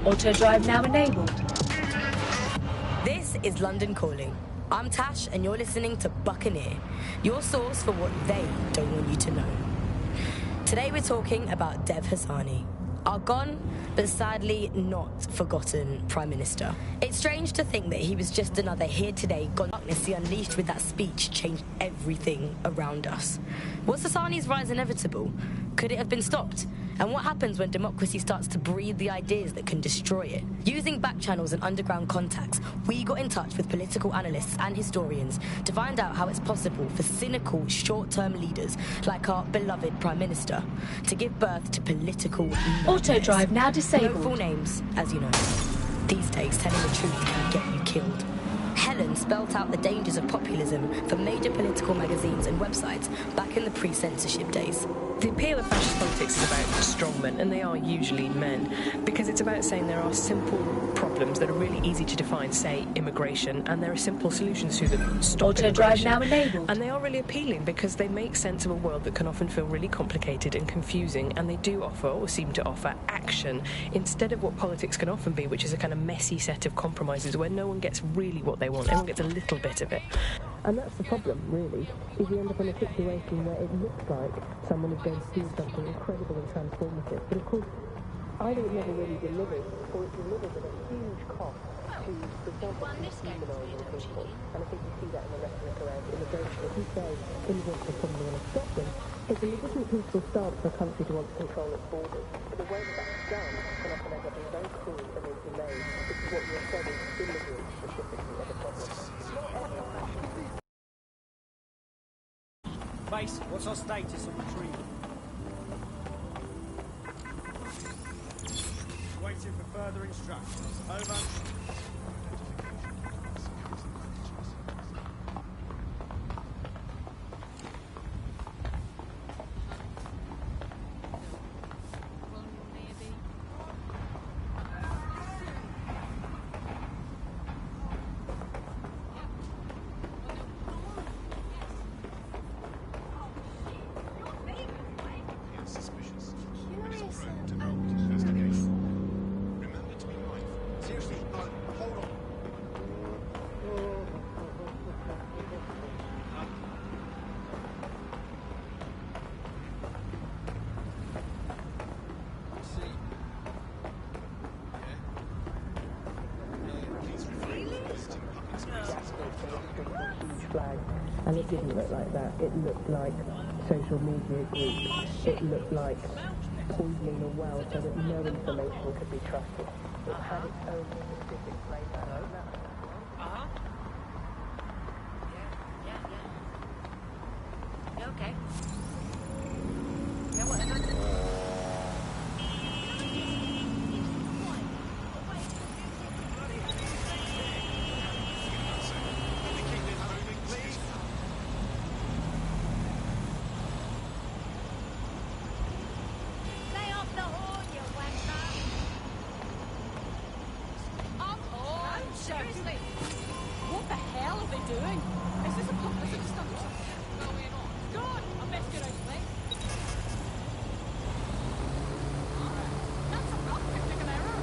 Auto drive now enabled. This is London Calling. I'm Tash, and you're listening to Buccaneer, your source for what they don't want you to know. Today we're talking about Dev Hassani, our gone, but sadly not forgotten Prime Minister. It's strange to think that he was just another here today, gone. Darkness he unleashed with that speech changed everything around us. Was Hassani's rise inevitable? Could it have been stopped? And what happens when democracy starts to breed the ideas that can destroy it? Using back channels and underground contacts, we got in touch with political analysts and historians to find out how it's possible for cynical, short-term leaders like our beloved Prime Minister to give birth to political nightmares. Auto drive now disabled. No full names, as you know. These days, telling the truth can get you killed. Helen spelt out the dangers of populism for major political magazines and websites back in the pre-censorship days. The appeal of fascist politics is about strongmen, and they are usually men, because it's about saying there are simple problems that are really easy to define, say immigration, and there are simple solutions to them. Stop Auto drive now enabled. And they are really appealing because they make sense of a world that can often feel really complicated and confusing, and they do offer, or seem to offer, action instead of what politics can often be, which is a kind of messy set of compromises where no one gets really what they want, everyone gets a little bit of it. And that's the problem, really, is we end up in a situation where it looks like someone is going to do something incredible and transformative, but of course, either it never really delivers, or it delivers at a huge cost to, for example, dehumanising people. And I think you see that in the rhetoric around immigration. If you say immigrants are probably going to stop them, it's a legitimate peaceful stance for a country to want to control its borders. But the way that that's done can often end up being very cruel and inhumane, which is what you're saying is immigrants specifically are the problem. Base, what's our status on retrieval? Waiting for further instructions. Over. And it didn't look like that. It looked like social media groups. It looked like poisoning the well so that no information could be trusted. It had its own specific flavour. Yeah. Okay. Yeah, whatever. Seriously, what the hell are they doing? Is this a publicity stunt or something going on? God, I best get out, mate. That's a rough technical error.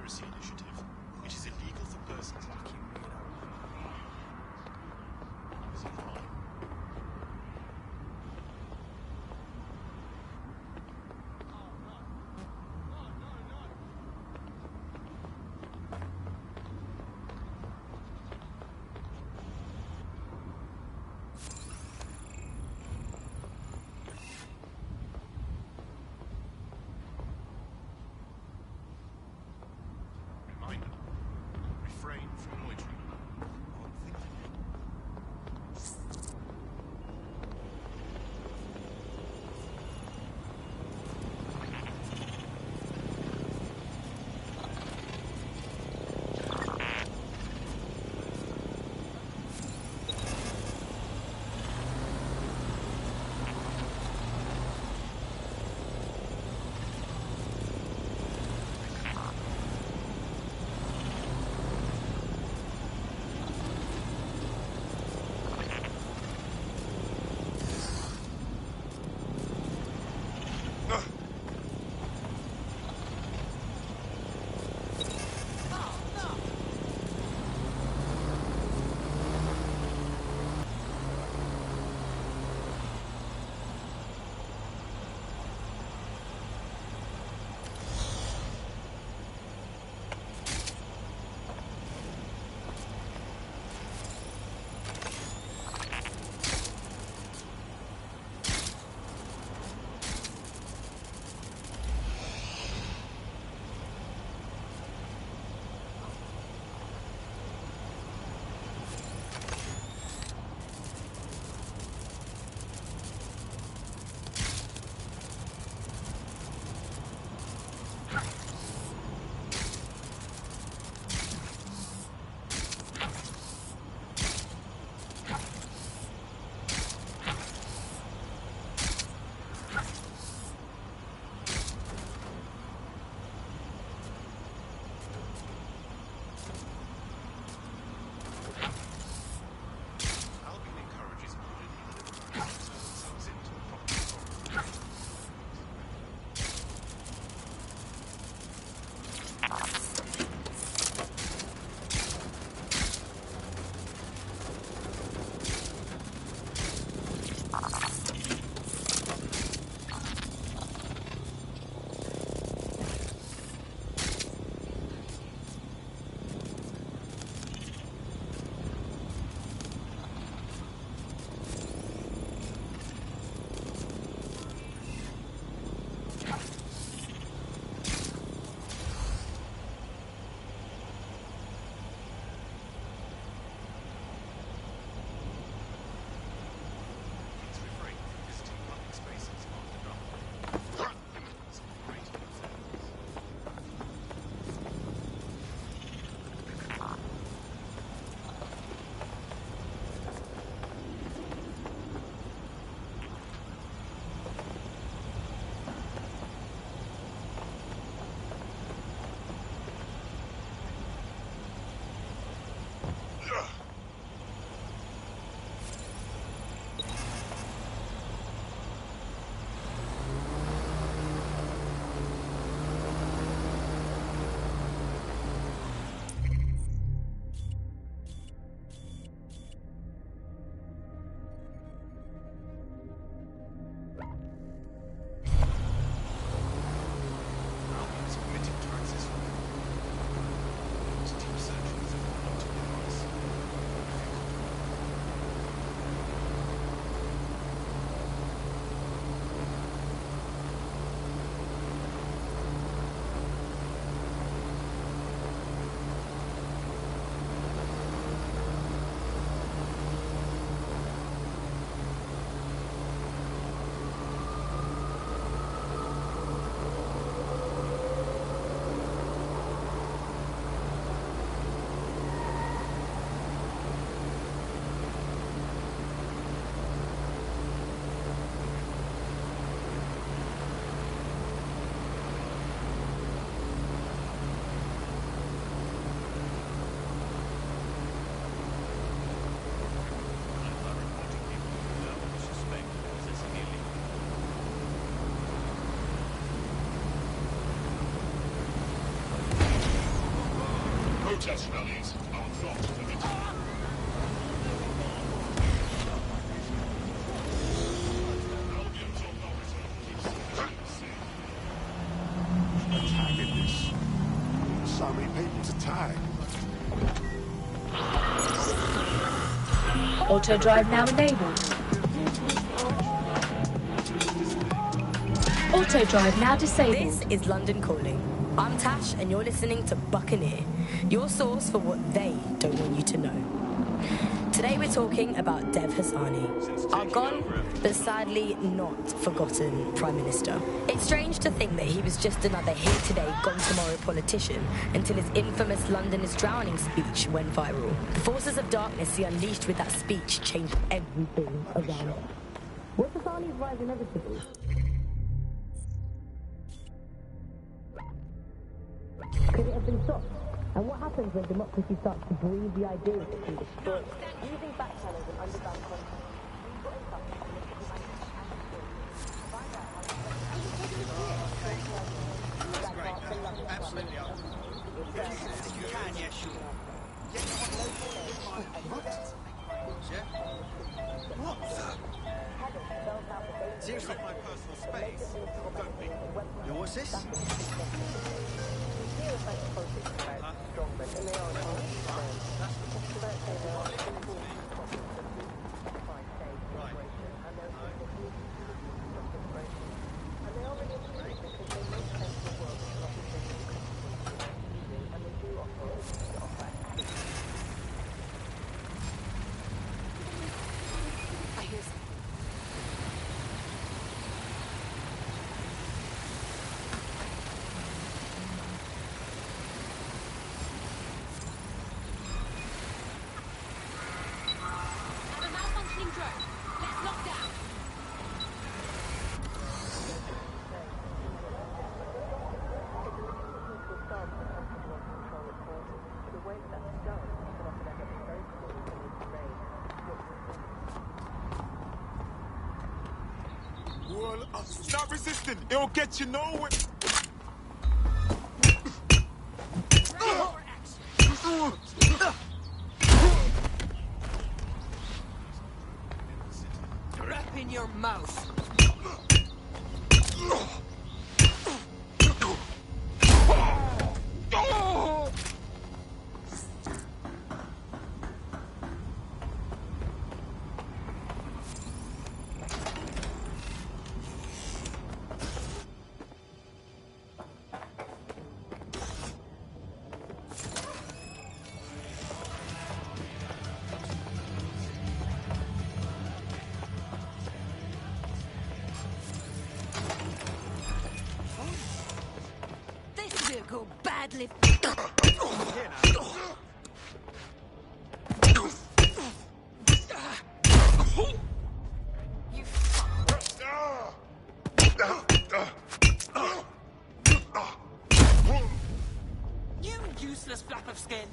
piracy initiative. It is illegal for persons like you. Is he fine? protest rallies are not permitted. Albion's authority keeps Tagging this. So many people to tag. Auto drive now enabled. Auto drive now disabled. This is London Calling. I'm Tash, and you're listening to Buccaneer, your source for what they don't want you to know. Today we're talking about Dev Hassani, our gone, but sadly not forgotten Prime Minister. It's strange to think that he was just another here today, gone tomorrow politician until his infamous London is drowning speech went viral. The forces of darkness he unleashed with that speech changed everything around him. Was Hassani's rise inevitable? Could it have been stopped? And what happens when democracy starts to breathe the ideas that can destroy it? Using back channels and underground content, we got in touch with the find out how Absolutely. You can, yeah, sure. What? Seriously, my personal space. Don't be. What's this? Stop resisting. It'll get you nowhere. Crap in your mouth. Go badly. You You useless flap of skin.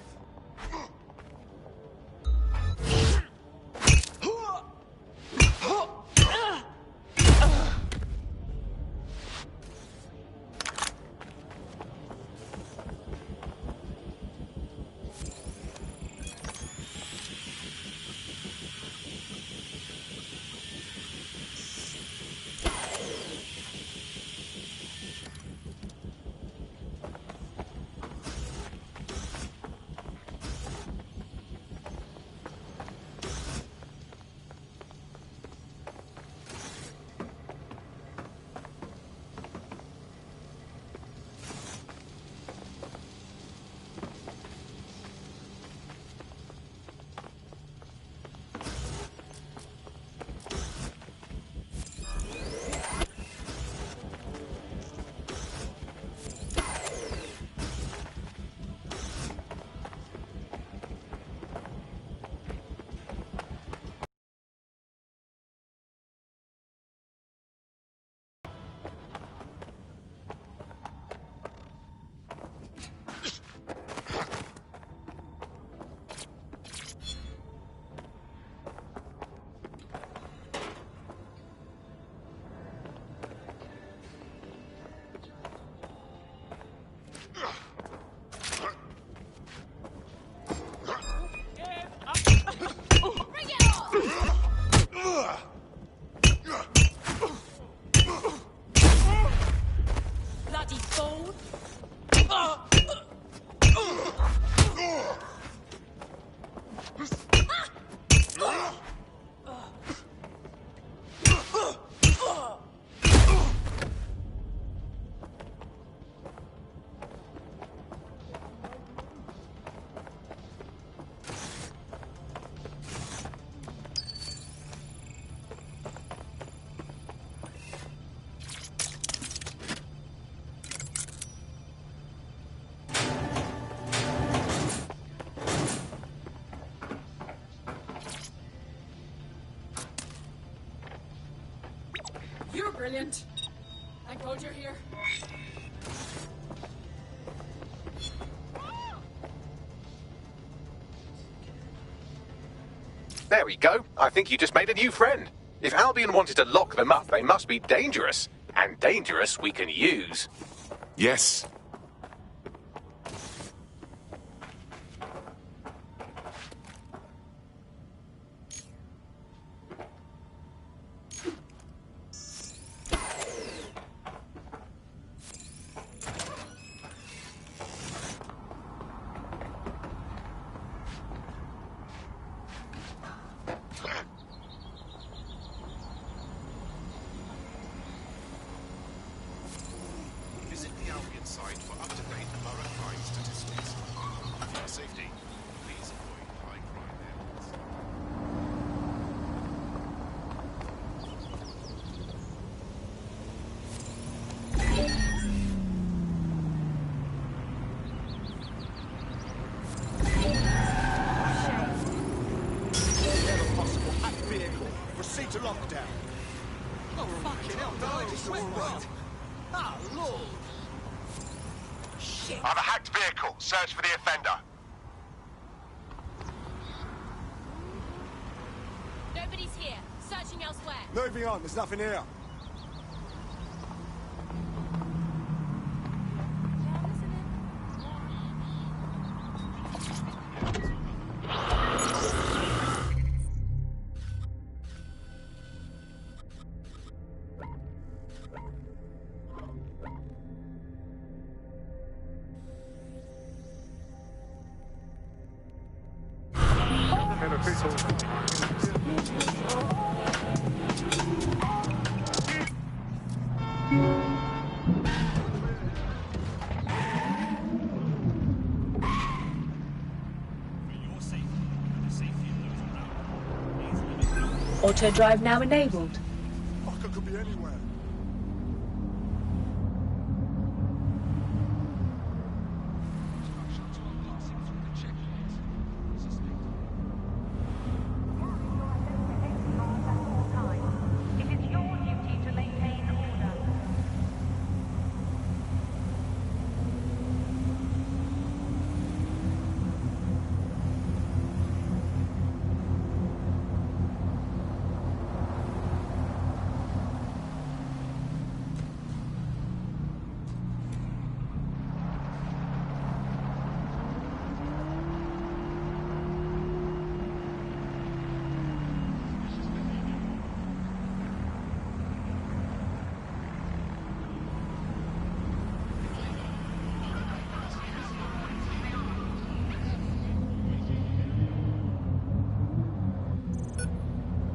Brilliant. Thank God you're here. There we go. I think you just made a new friend. If Albion wanted to lock them up, they must be dangerous. And dangerous we can use. Yes. Visit the Albion site for up-to-date borough crime statistics. For your safety, please avoid high crime areas. Never possible. Hack vehicle. Proceed to lockdown. Oh, fucking hell, no, just went wrong. Ah, Lord. Shit. I've a hacked vehicle. Search for the offender. Nobody's here. Searching elsewhere. Moving on. There's nothing here. Auto drive now enabled. Fucker could be anywhere.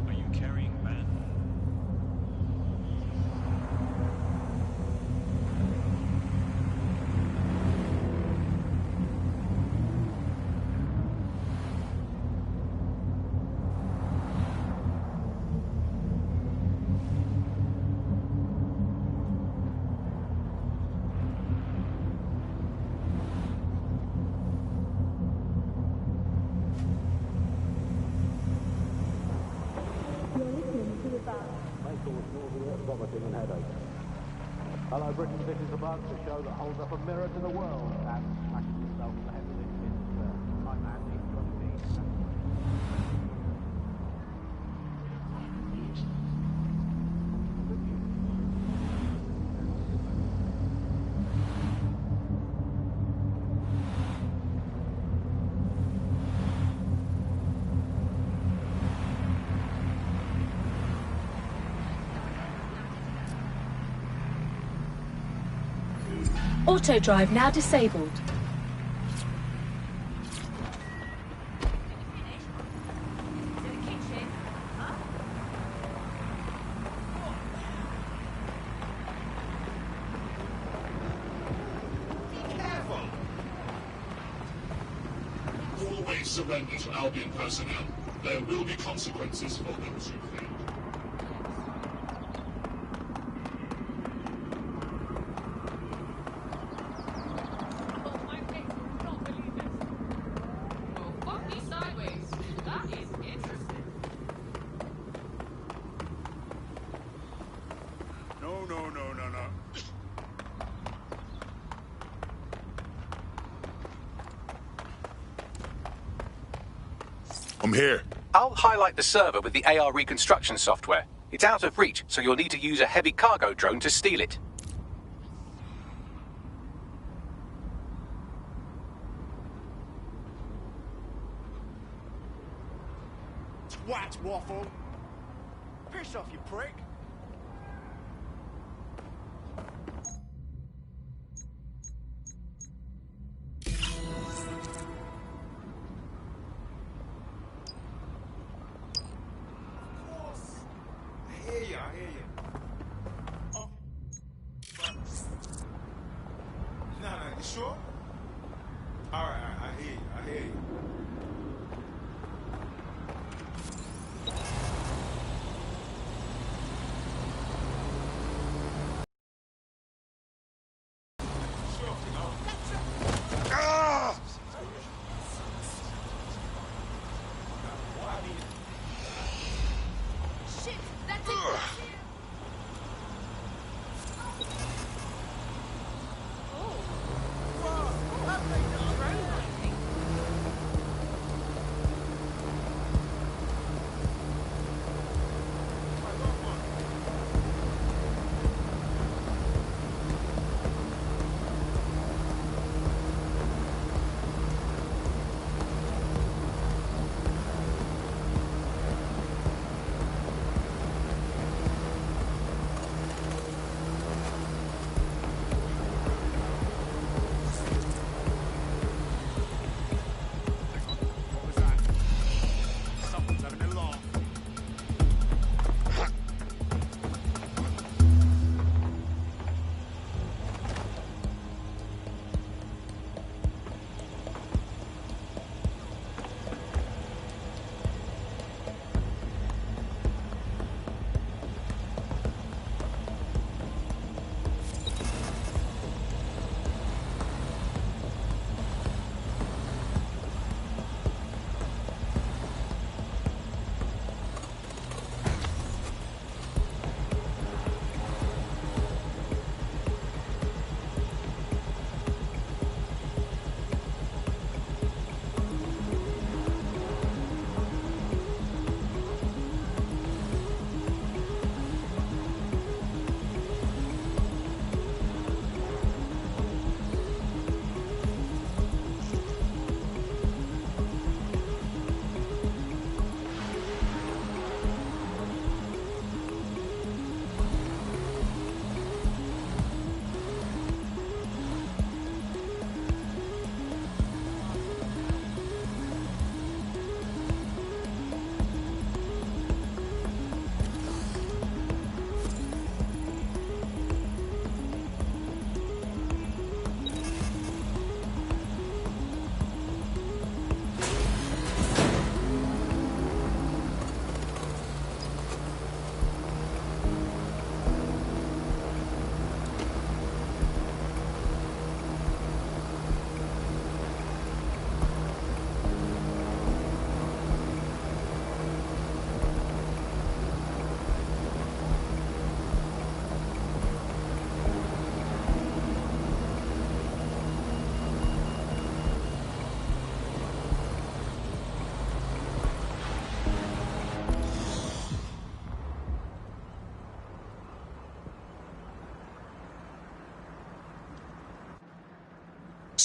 Are you carrying man? vomiting and headache. Hello Britain, this is the bug, the show that holds up a mirror to the world and smashes itself in the head with it. It's I'm Andy, joining me. Auto drive now disabled. Always surrender to Albion personnel. There will be consequences for those who fail. I'm here. I'll highlight the server with the AR reconstruction software. It's out of reach, so you'll need to use a heavy cargo drone to steal it. Twat waffle! Piss off, you prick! I hear you. Oh. No, you sure? Alright, I hear you. Shit, that's it.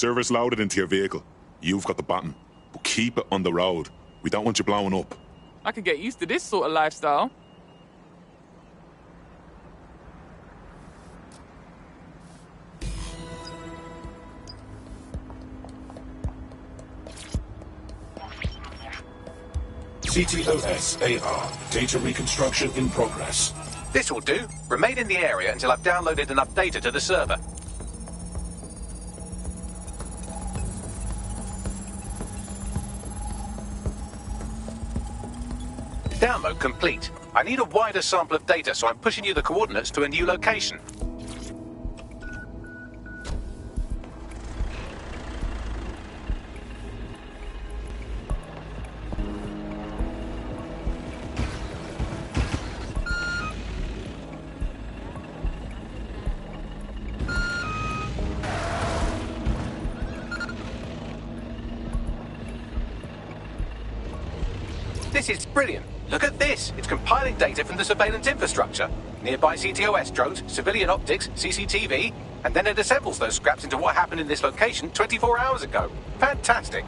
Server's loaded into your vehicle. You've got the button, but keep it on the road. We don't want you blowing up. I could get used to this sort of lifestyle. CTOS AR. Data reconstruction in progress. This will do. Remain in the area until I've downloaded enough data to the server. Download complete. I need a wider sample of data, so I'm pushing you the coordinates to a new location. This is brilliant. Look at this. It's compiling data from the surveillance infrastructure. Nearby CTOS drones, civilian optics, CCTV, and then it assembles those scraps into what happened in this location 24 hours ago. Fantastic.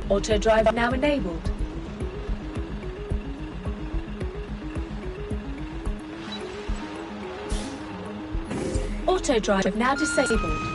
Auto drive now enabled. Auto drive now disabled.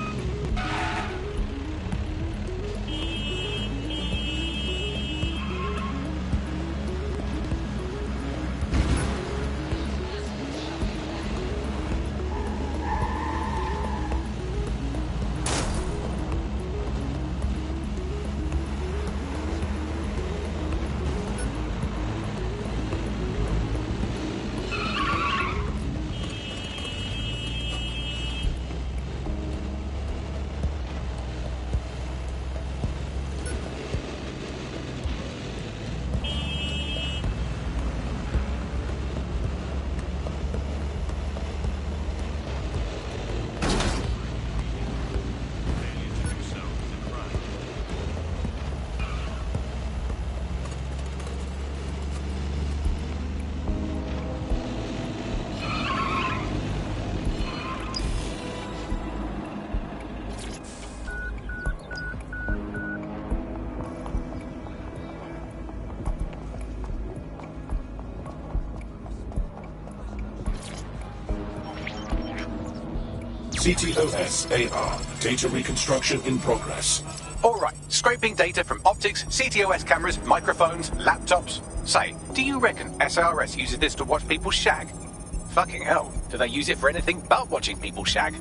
CTOS AR. Data reconstruction in progress. Alright, scraping data from optics, CTOS cameras, microphones, laptops. Say, do you reckon SRS uses this to watch people shag? Fucking hell, do they use it for anything but watching people shag?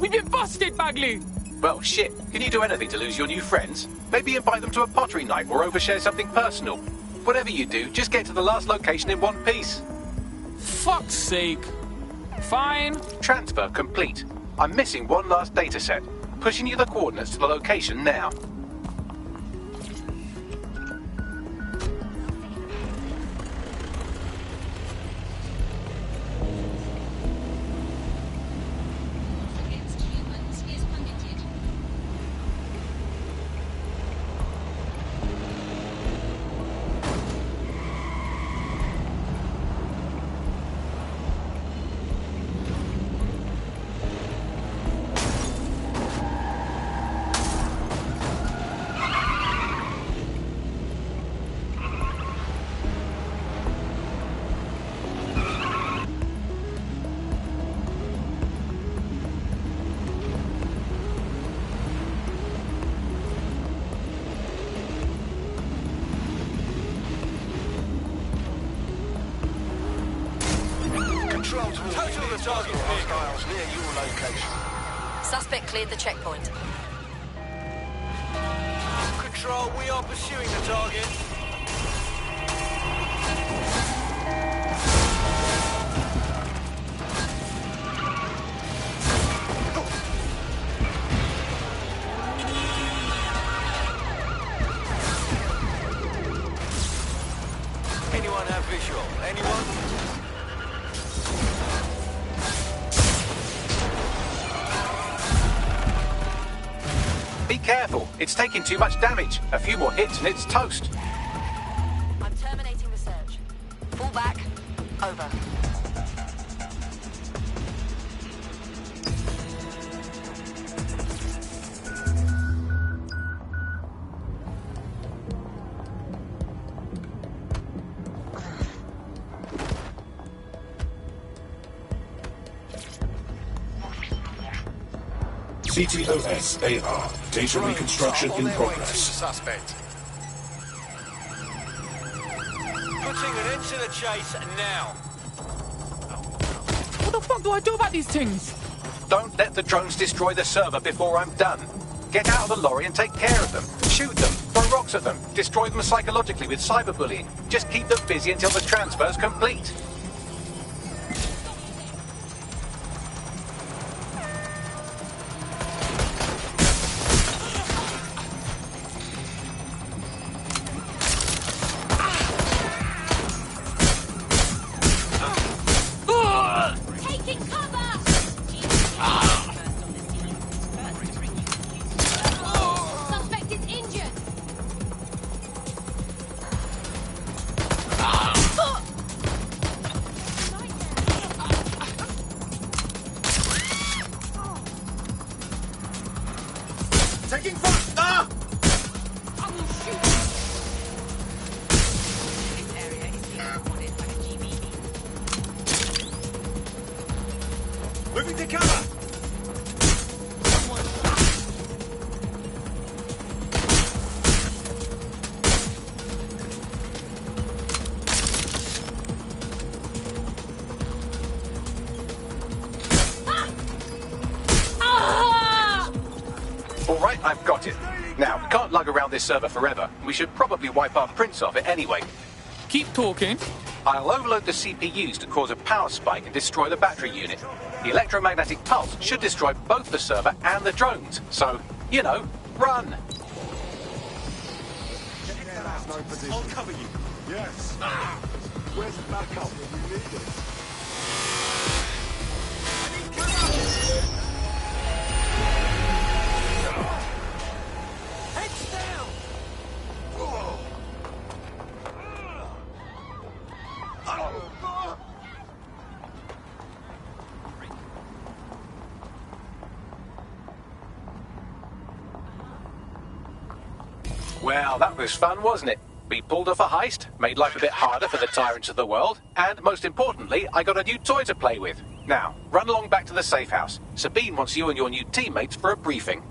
We've been busted, Bagley! Well, shit, can you do anything to lose your new friends? Maybe invite them to a pottery night or overshare something personal. Whatever you do, just get to the last location in one piece. Fuck's sake. Fine. Transfer complete. I'm missing one last data set. Pushing you the coordinates to the location now. Total the target hostiles near your location. Suspect cleared the checkpoint. Control, we are pursuing the target. Anyone have visual? Anyone? Be careful, it's taking too much damage. A few more hits and it's toast. I'm terminating the search. Fall back. Over. CTOS AR. Data reconstruction in progress. Suspect. Putting an end to the chase now. What the fuck do I do about these things? Don't let the drones destroy the server before I'm done. Get out of the lorry and take care of them. Shoot them, throw rocks at them, destroy them psychologically with cyberbullying. Just keep them busy until the transfer's complete. Got it. Now, we can't lug around this server forever. We should probably wipe our prints off it anyway. Keep talking. I'll overload the CPUs to cause a power spike and destroy the battery unit. The electromagnetic pulse should destroy both the server and the drones. So, you know, run! I'll cover you. Yes. Where's the backup when you need it? Heads down! Well, that was fun, wasn't it? We pulled off a heist, made life a bit harder for the tyrants of the world, and most importantly, I got a new toy to play with. Now, run along back to the safe house. Sabine wants you and your new teammates for a briefing.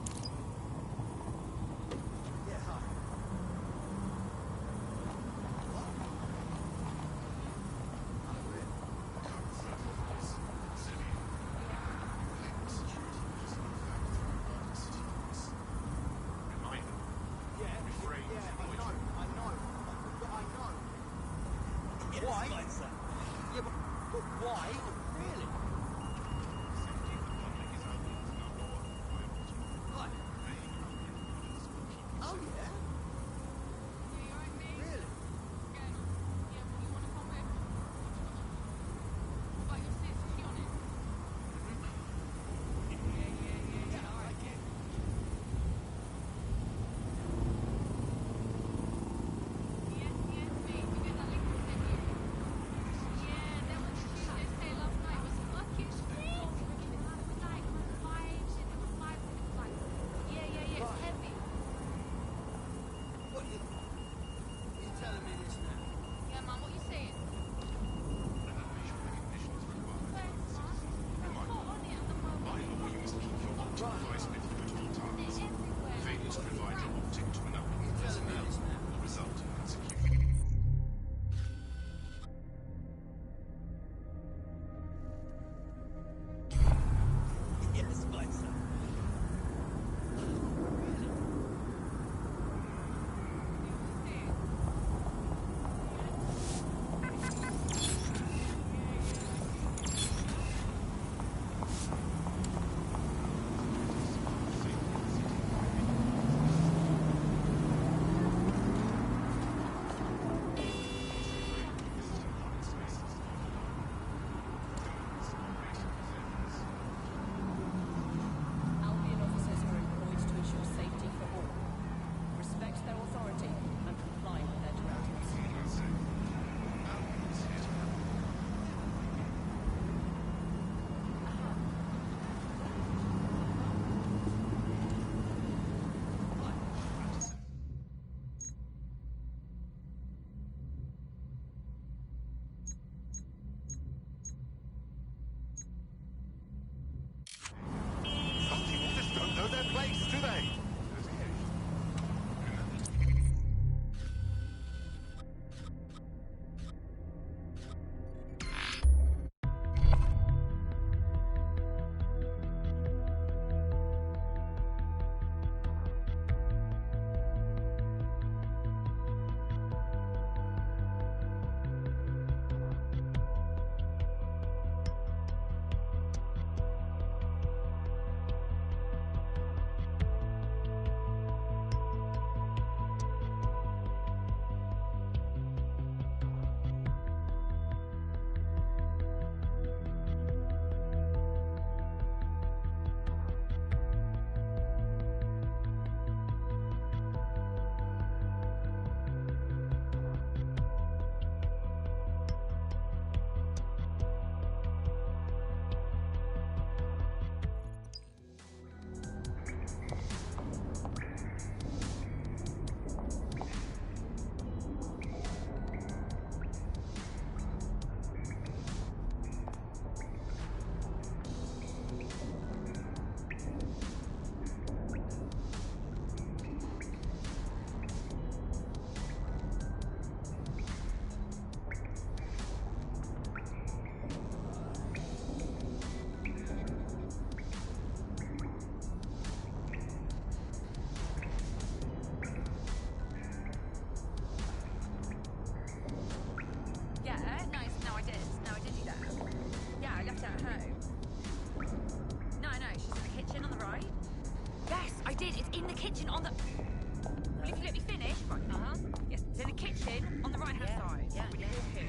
right-hand side. Yeah, when you walk in.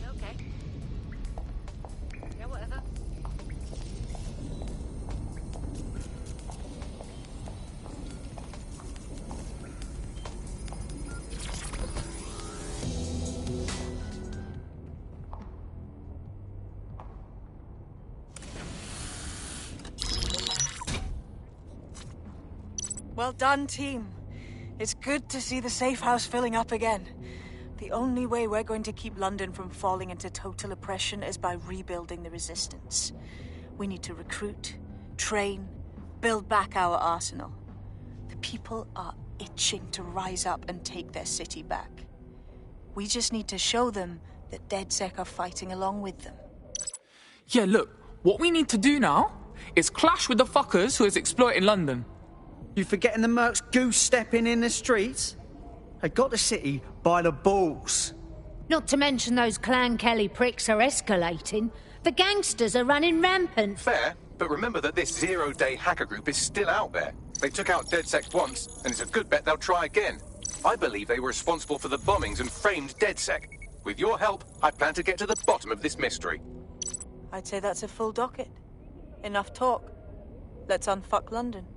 Yeah, okay. Yeah, whatever. Well done, team. It's good to see the safe house filling up again. The only way we're going to keep London from falling into total oppression is by rebuilding the resistance. We need to recruit, train, build back our arsenal. The people are itching to rise up and take their city back. We just need to show them that DedSec are fighting along with them. Yeah, look, what we need to do now is clash with the fuckers who is exploiting London. You forgetting the mercs goose-stepping in the streets? They got the city by the balls. Not to mention those Clan Kelly pricks are escalating. The gangsters are running rampant. Fair, but remember that this zero-day hacker group is still out there. They took out DedSec once, and it's a good bet they'll try again. I believe they were responsible for the bombings and framed DedSec. With your help, I plan to get to the bottom of this mystery. I'd say that's a full docket. Enough talk. Let's unfuck London.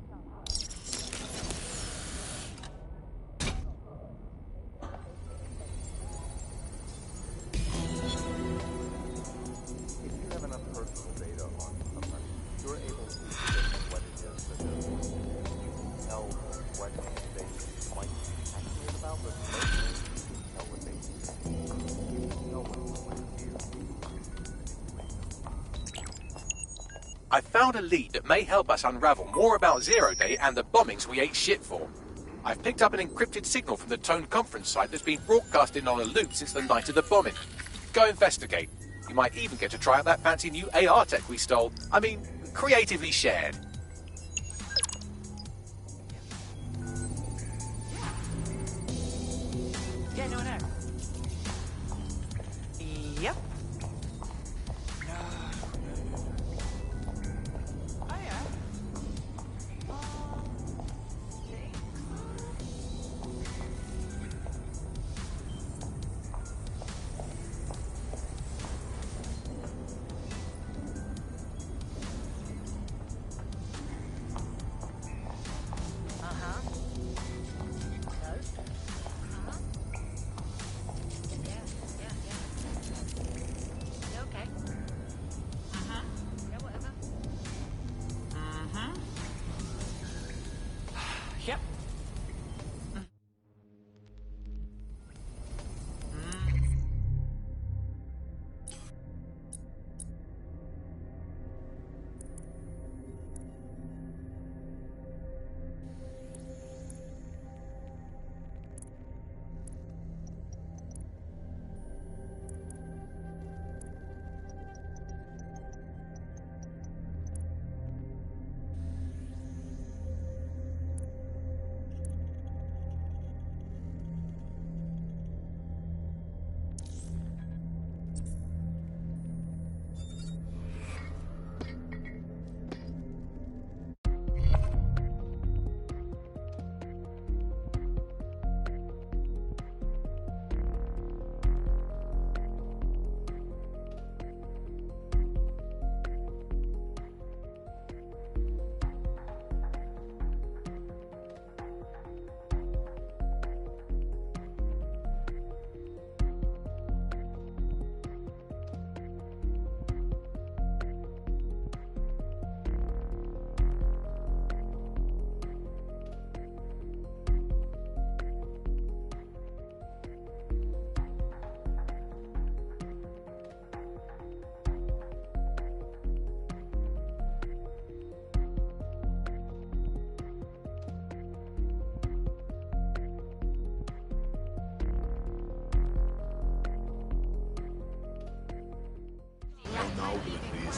I found a lead that may help us unravel more about Zero Day and the bombings we ate shit for. I've picked up an encrypted signal from the Tone conference site that's been broadcasting on a loop since the night of the bombing. Go investigate. You might even get to try out that fancy new AR tech we stole. I mean, creatively shared. Yeah, no. Yep. Yep.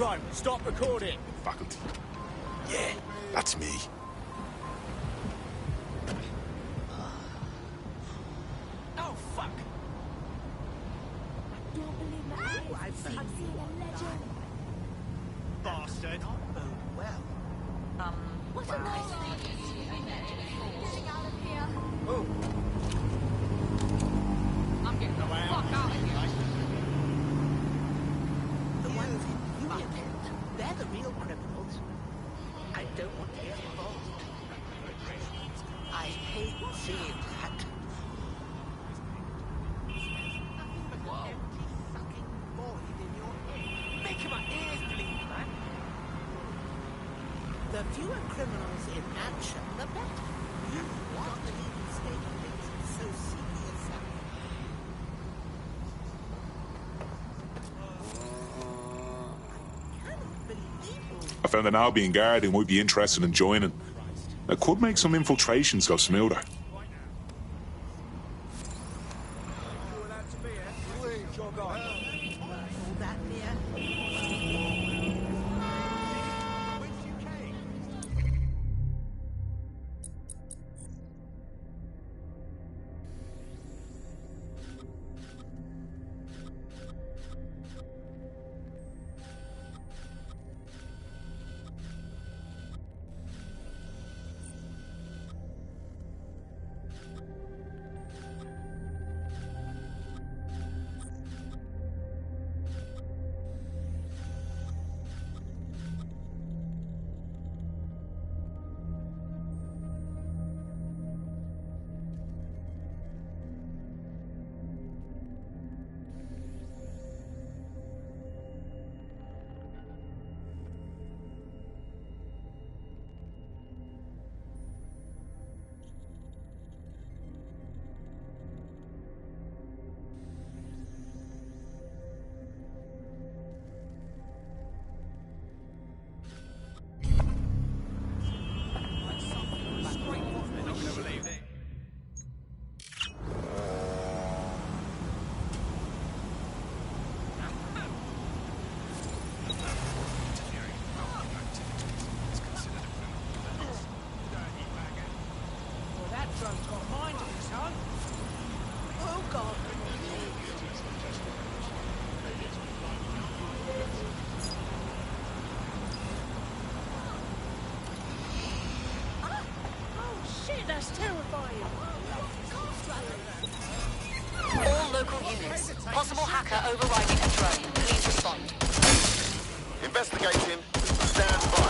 Right, stop recording. Faculty. Yeah, that's me. Oh, fuck! Don't believe my eyes. I've seen a legend. Bastard. What a nice thing. Getting out of here. Oh. hate seeing that. Making my ears bleed, man. The fewer criminals in action, the better. What the legal state makes it so serious. I found an Albion guard who might be interested in joining. That could make some infiltrations go smoother. That's terrifying. All local units. Possible hacker overriding a drone. Please respond. Investigating. Stand by.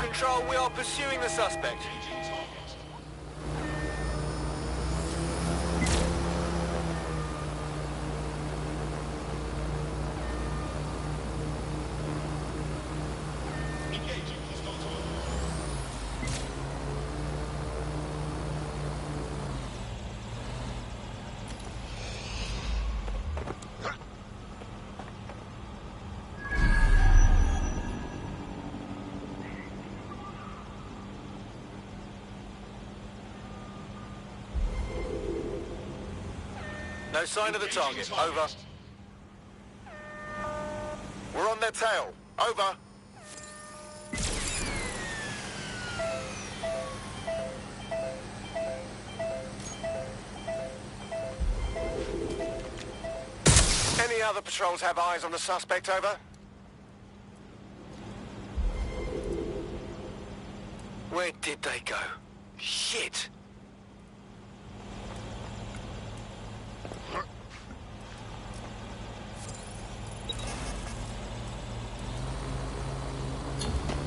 Control, we are pursuing the suspect. No sign of the target. Over. We're on their tail. Over. Any other patrols have eyes on the suspect? Over. Where did they go? Shit!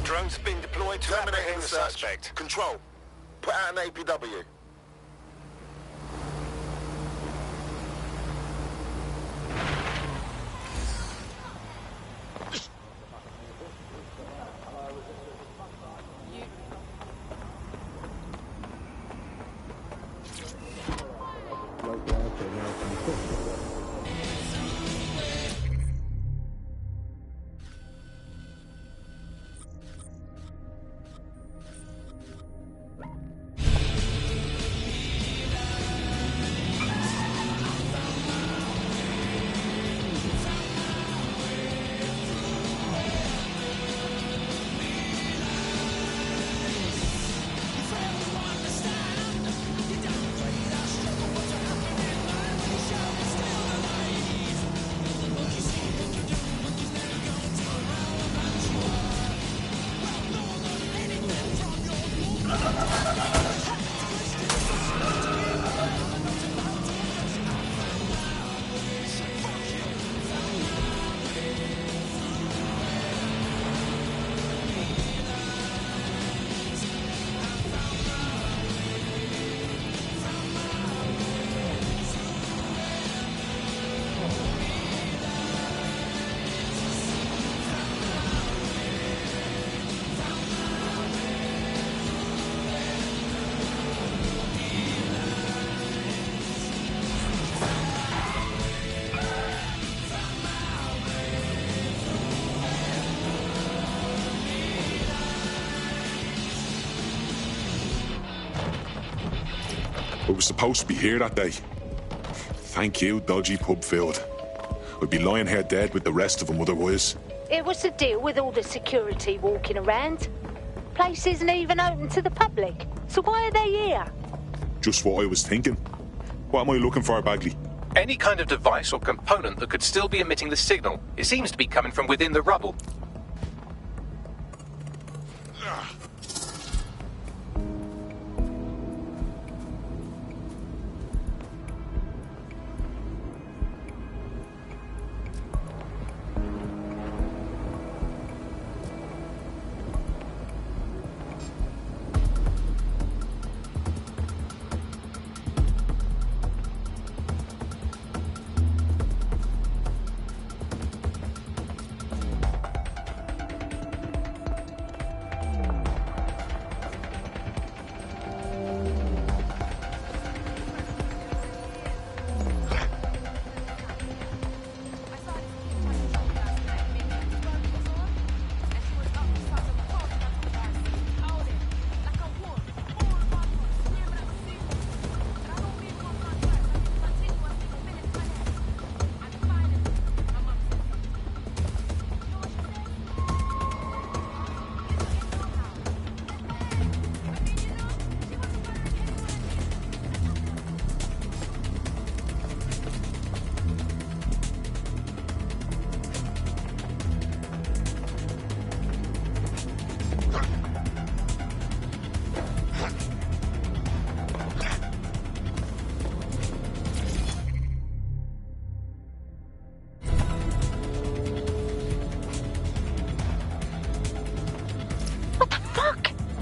Drone's been deployed to apprehend the suspect. Control. Put out an APW. was supposed to be here that day. Thank you, dodgy pub filled. I'd be lying here dead with the rest of them otherwise. It was the deal with all the security walking around. Place isn't even open to the public, so why are they here? Just what I was thinking. What am I looking for, Bagley? Any kind of device or component that could still be emitting the signal. It seems to be coming from within the rubble.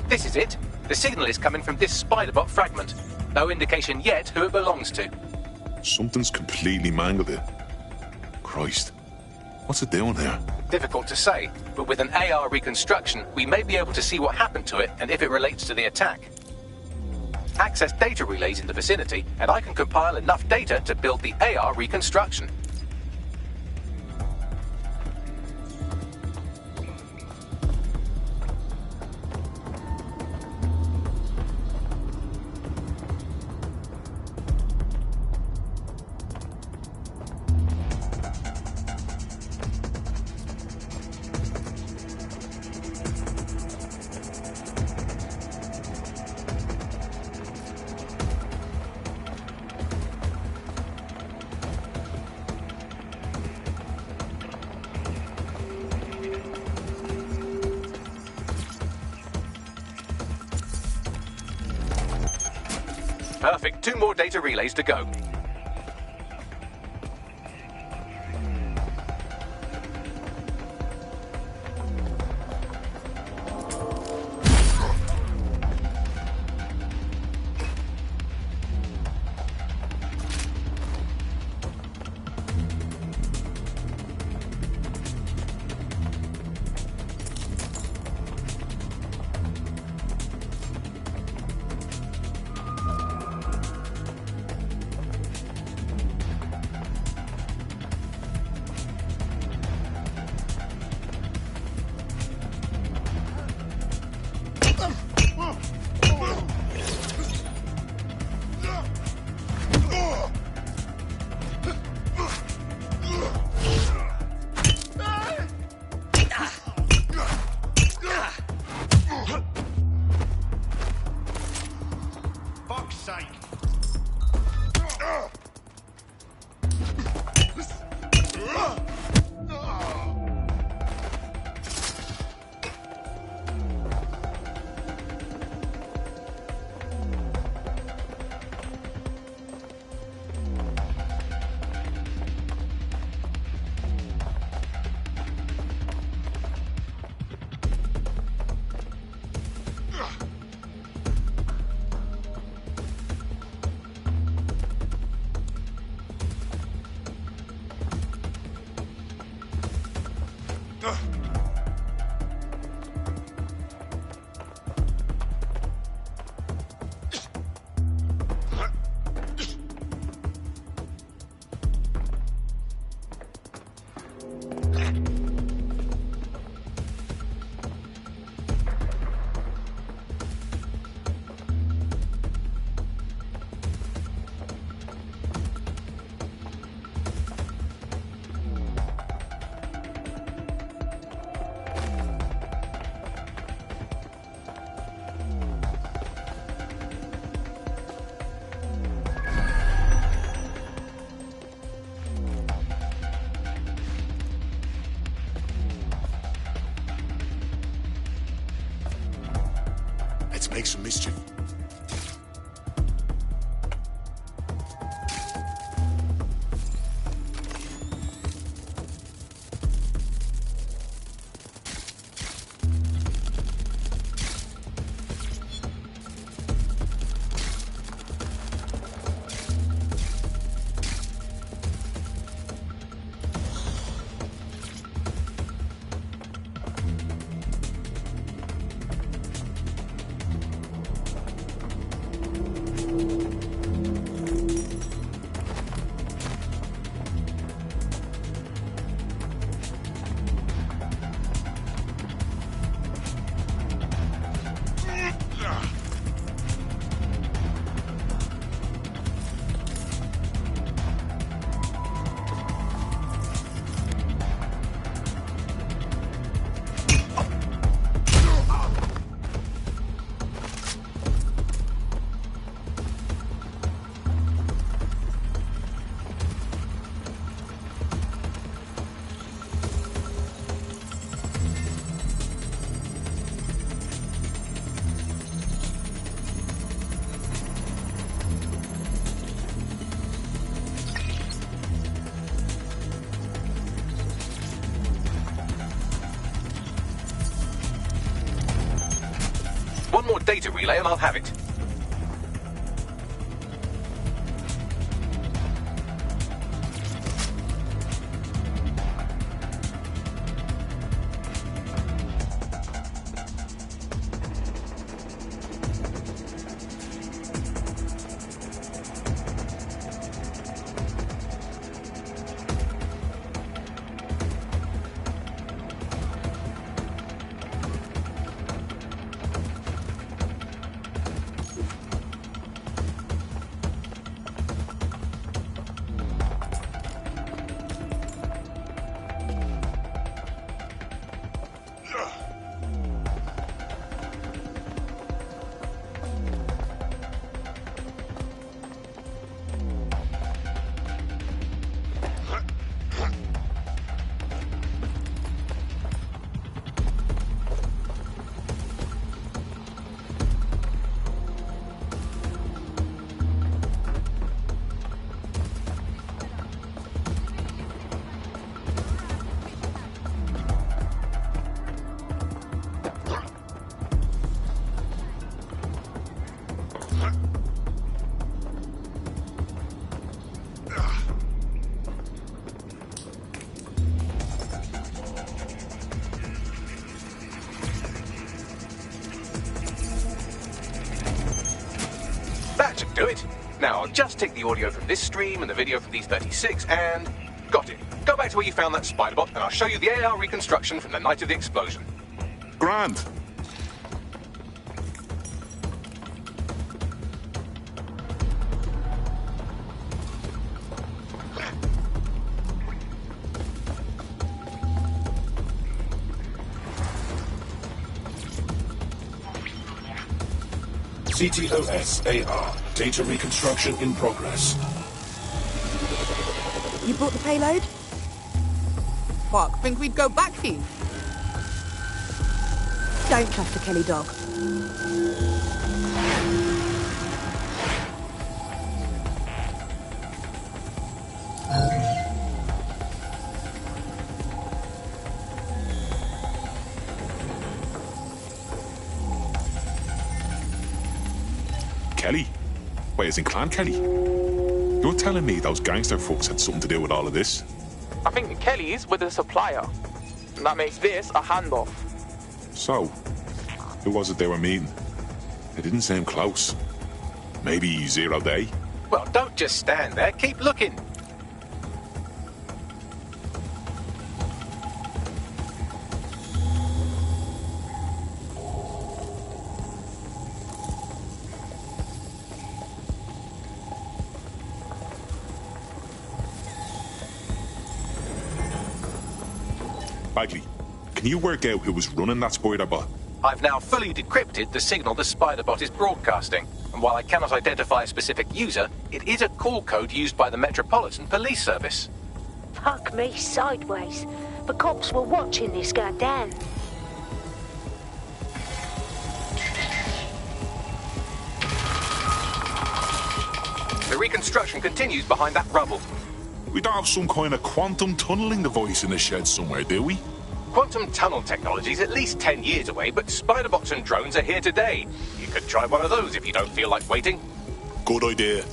This is it. The signal is coming from this spider-bot fragment. No indication yet who it belongs to. Something's completely mangled it. Christ. What's it doing here? Difficult to say, but with an AR reconstruction, we may be able to see what happened to it and if it relates to the attack. Access data relays in the vicinity, and I can compile enough data to build the AR reconstruction. Perfect. 2 more data relays to go. make some mischief. One more data relay and I'll have it. That should do it. Now, I'll just take the audio from this stream and the video from these 36 and... Got it. Go back to where you found that spider bot and I'll show you the AR reconstruction from the night of the explosion. Grand. CTOS AR. Data reconstruction in progress. You brought the payload? Fuck, think we'd go back here? Don't trust the Kelly dog. Kelly? Wait, as in Clan Kelly? You're telling me those gangster fucks had something to do with all of this? I think the Kellys were the supplier. And that makes this a handoff. So, who was it they were meeting? They didn't seem close. Maybe 0 Day? Well, don't just stand there. Keep looking. Bagley, can you work out who was running that spider bot? I've now fully decrypted the signal the spider bot is broadcasting, and while I cannot identify a specific user, it is a call code used by the Metropolitan Police Service. Fuck me sideways. The cops were watching this go down. reconstruction continues behind that rubble. We don't have some kind of quantum tunneling device in the shed somewhere, do we? Quantum tunnel technology is at least 10 years away, but spider-bots and drones are here today. You could try one of those if you don't feel like waiting. Good idea.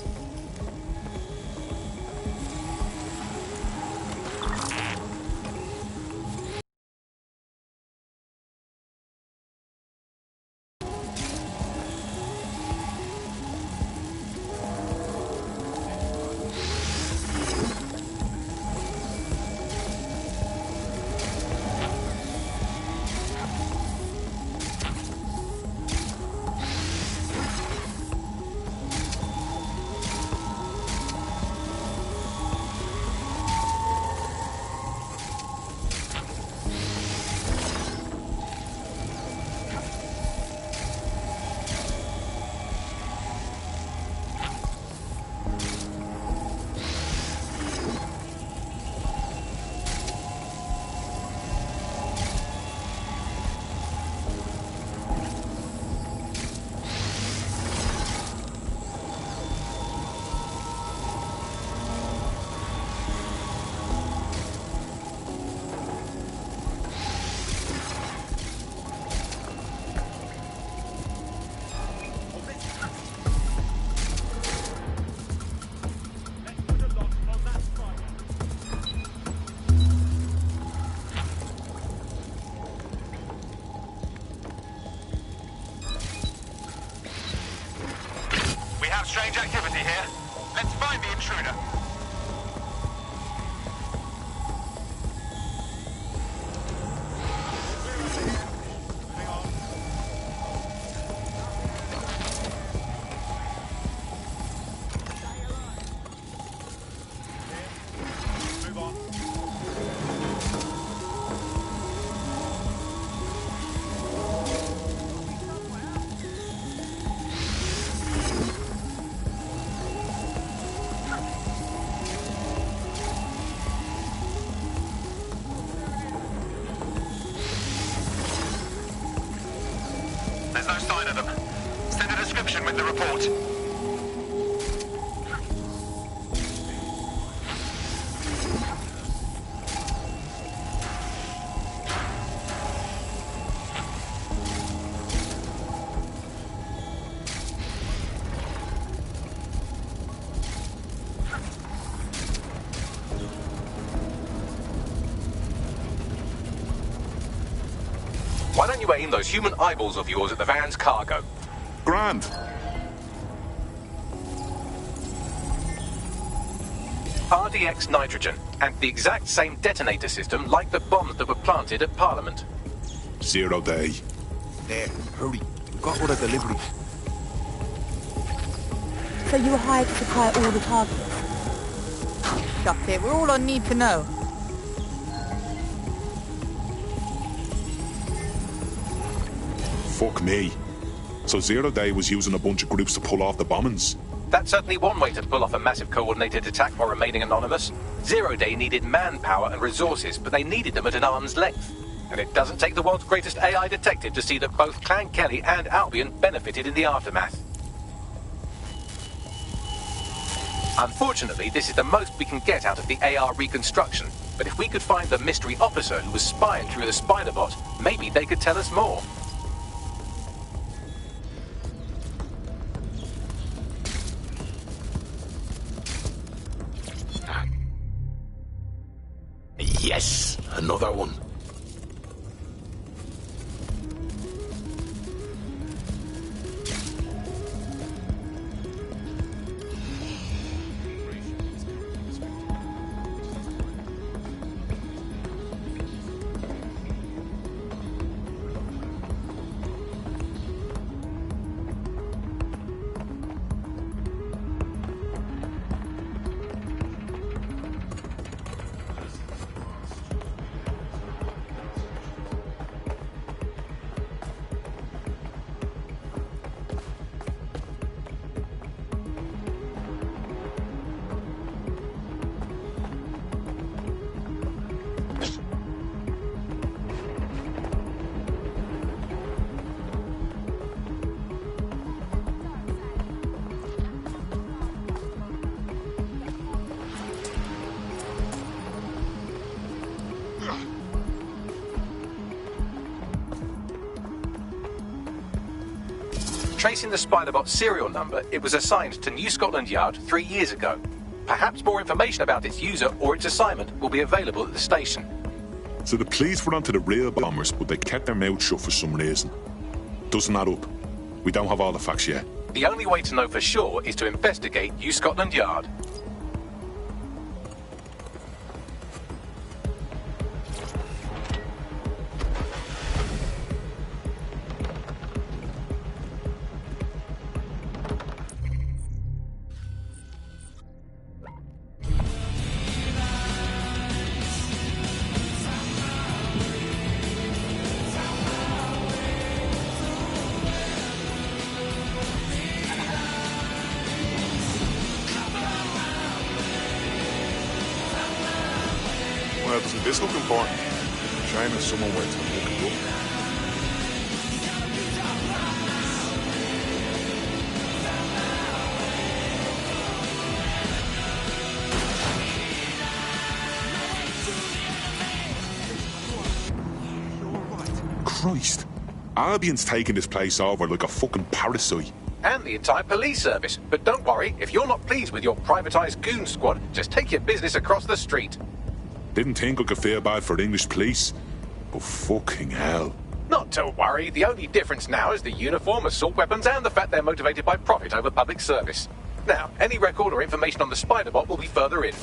Strange activity here. Let's find the intruder. There's no sign of them. Send a description with the report. Why don't you aim those human eyeballs of yours at the van's cargo? Grand. RDX nitrogen, and the exact same detonator system like the bombs that were planted at Parliament. 0 day. There, hurry. We've got other deliveries. So you were hired to supply all the targets? Stop it, we're all on need to know. Fuck me. So 0 day was using a bunch of groups to pull off the bombings? That's certainly one way to pull off a massive coordinated attack while remaining anonymous. 0 day needed manpower and resources, but they needed them at an arm's length. And it doesn't take the world's greatest AI detective to see that both Clan Kelly and Albion benefited in the aftermath. Unfortunately, this is the most we can get out of the AR reconstruction. But if we could find the mystery officer who was spying through the spider-bot, maybe they could tell us more. Yes, another one. Tracing the Spiderbot serial number, it was assigned to New Scotland Yard 3 years ago. Perhaps more information about its user or its assignment will be available at the station. So the police were onto the real bombers, but they kept their mouth shut for some reason. Doesn't add up. We don't have all the facts yet. The only way to know for sure is to investigate New Scotland Yard. Well, doesn't this look important? Shame if someone went to look it up. Christ. Albion's taking this place over like a fucking parasite. And the entire police service. But don't worry, if you're not pleased with your privatised goon squad, just take your business across the street. Didn't think I could feel bad for the English police, but fucking hell. Not to worry, the only difference now is the uniform, assault weapons, and the fact they're motivated by profit over public service. Now, any record or information on the Spiderbot will be further in.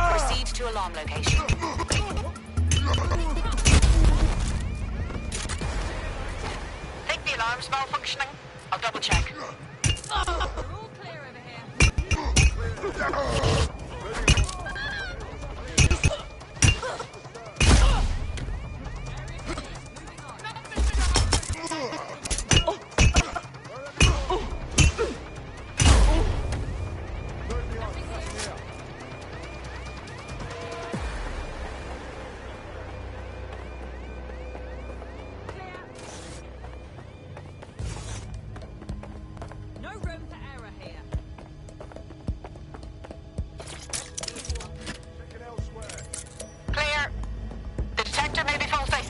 Proceed to alarm location. Think the alarm's malfunctioning? I'll double check. We're all clear over here. No room for error here. Clear. The detector may be faulty.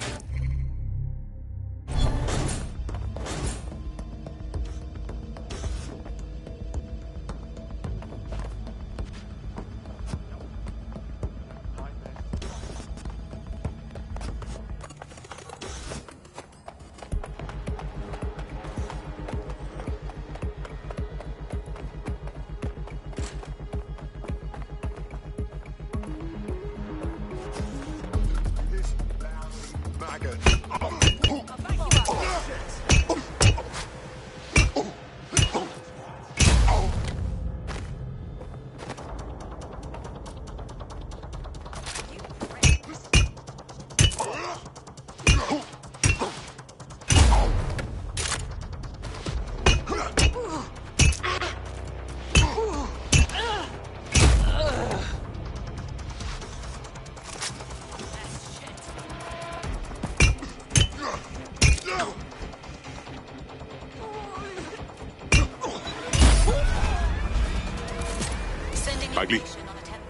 Bagley,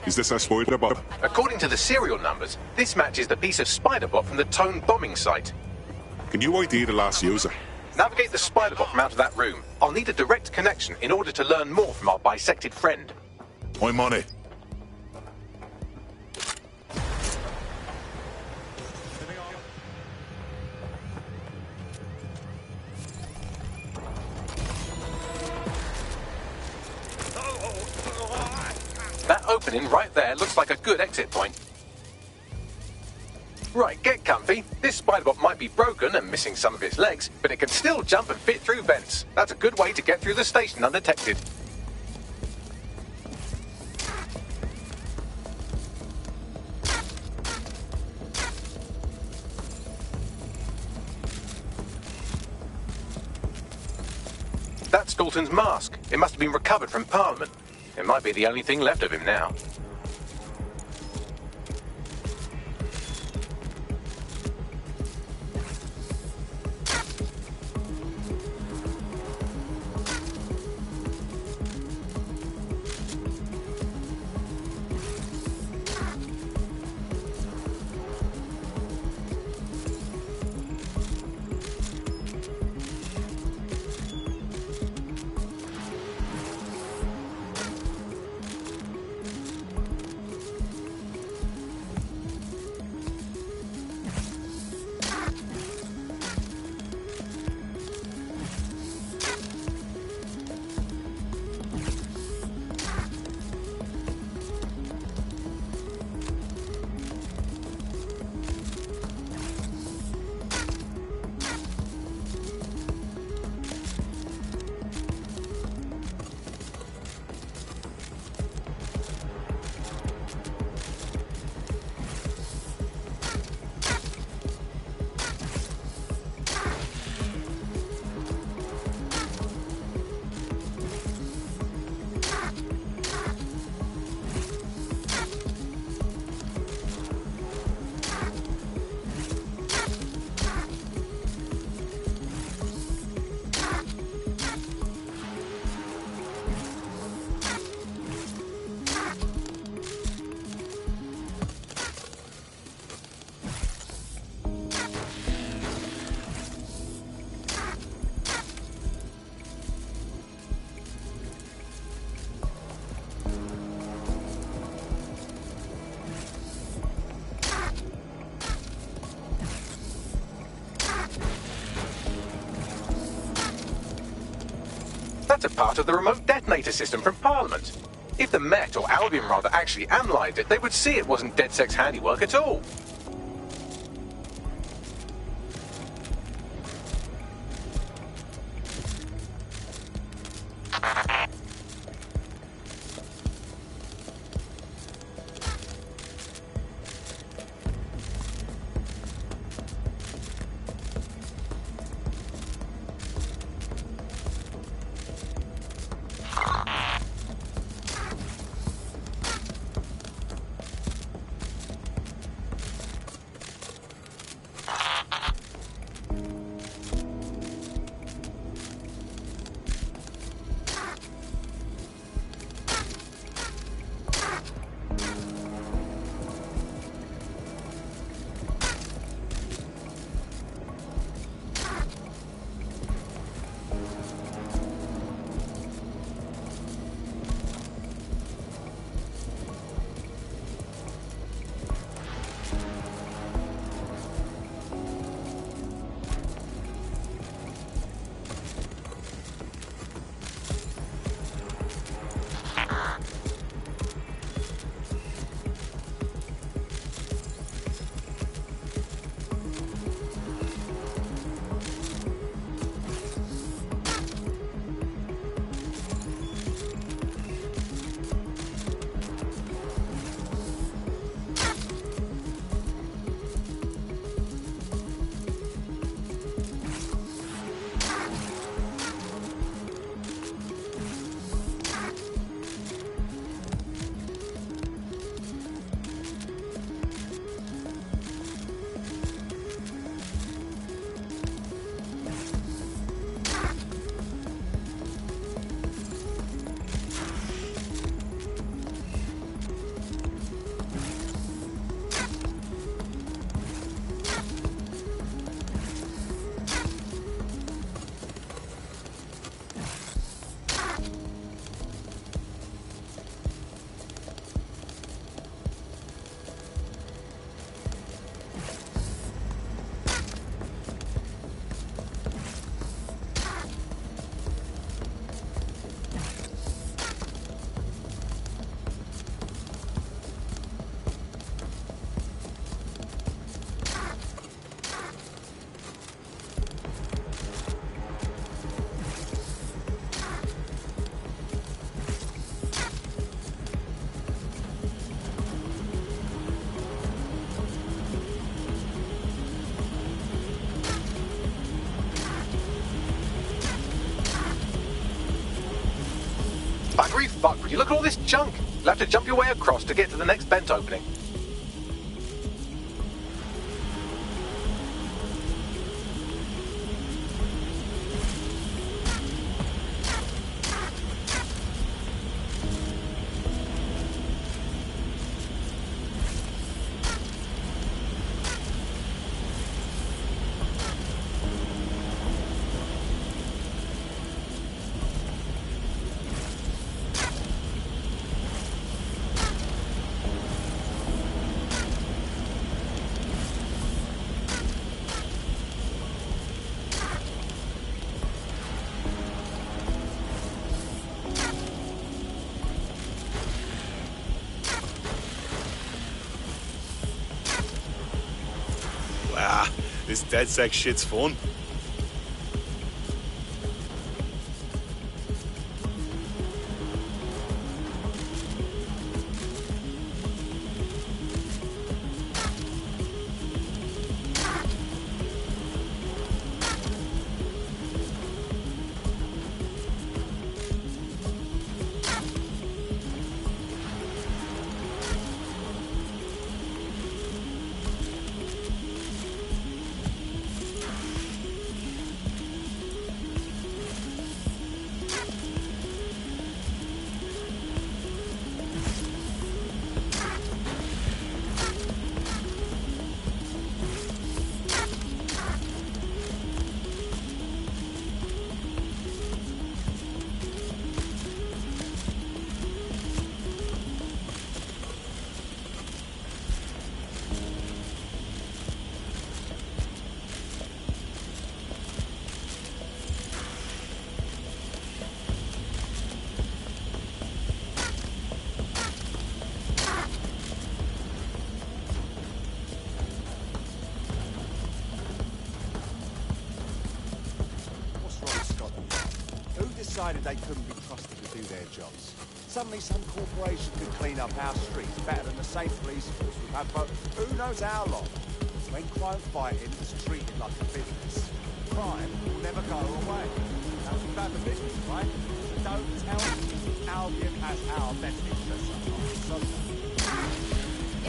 is this our Spiderbot? According to the serial numbers, this matches the piece of Spiderbot from the Tone bombing site. Can you ID the last user? Navigate the Spiderbot from out of that room. I'll need a direct connection in order to learn more from our bisected friend. I'm on it. opening right there looks like a good exit point. Right, get comfy. This spider-bot might be broken and missing some of its legs, but it can still jump and fit through vents. That's a good way to get through the station undetected. That's Dalton's mask. It must have been recovered from Parliament. It might be the only thing left of him now. That's a part of the remote detonator system from Parliament. If the Met, or Albion rather, actually analysed it, they would see it wasn't DedSec's handiwork at all. Buggery fuck, would you look at all this junk? You'll have to jump your way across to get to the next vent opening. Ah, this dead sex shit's fun. Decided they couldn't be trusted to do their jobs. Suddenly some corporation could clean up our streets better than the same police force we've had for who knows how long. When crime fighting is treated like a business, crime will never go away. That's about the business, right? So don't tell me Albion has our best interests at heart.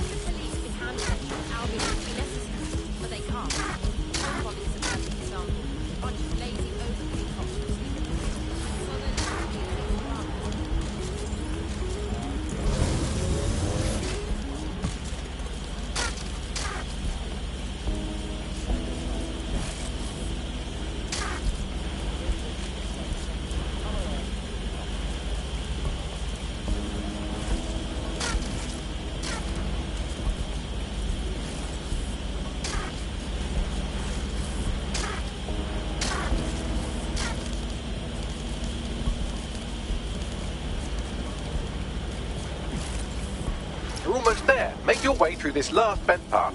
If the police could handle it, Albion would be necessary, but they can't. Hong is a perfect example. A bunch of lazy, overpaid cops who sleep in the field. So they're not being You're almost there. Make your way through this last vent path.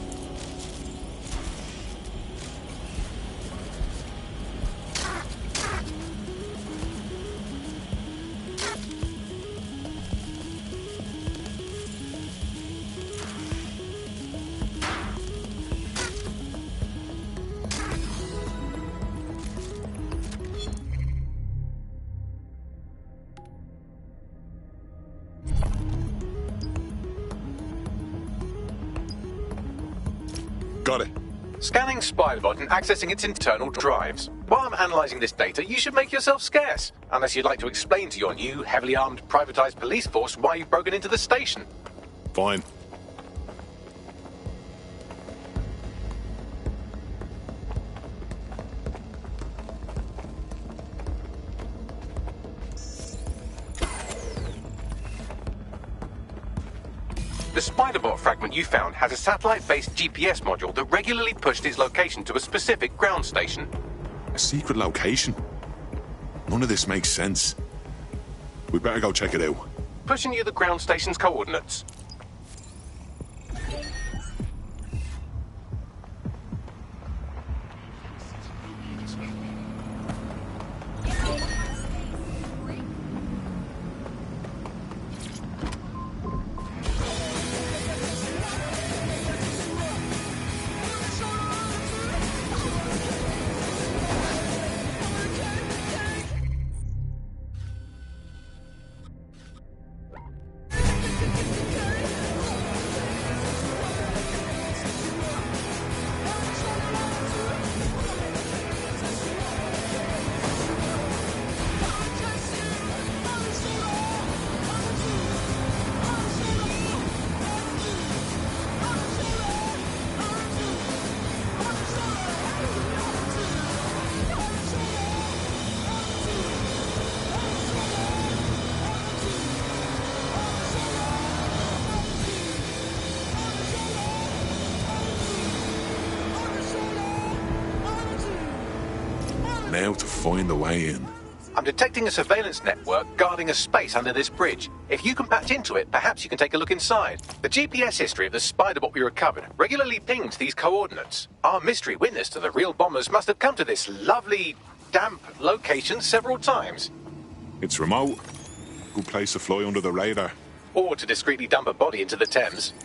Got it. Scanning Spybot and accessing its internal drives. While I'm analysing this data, you should make yourself scarce. Unless you'd like to explain to your new, heavily armed, privatised police force why you've broken into the station. Fine. The Spiderbot fragment you found has a satellite-based GPS module that regularly pushed its location to a specific ground station. A secret location? None of this makes sense. We better go check it out. Pushing you the ground station's coordinates. Now to find a way in. I'm detecting a surveillance network guarding a space under this bridge. If you can patch into it, perhaps you can take a look inside. The GPS history of the spider bot we recovered regularly pinged these coordinates. Our mystery witness to the real bombers must have come to this lovely, damp location several times. It's remote. Good place to fly under the radar. Or to discreetly dump a body into the Thames.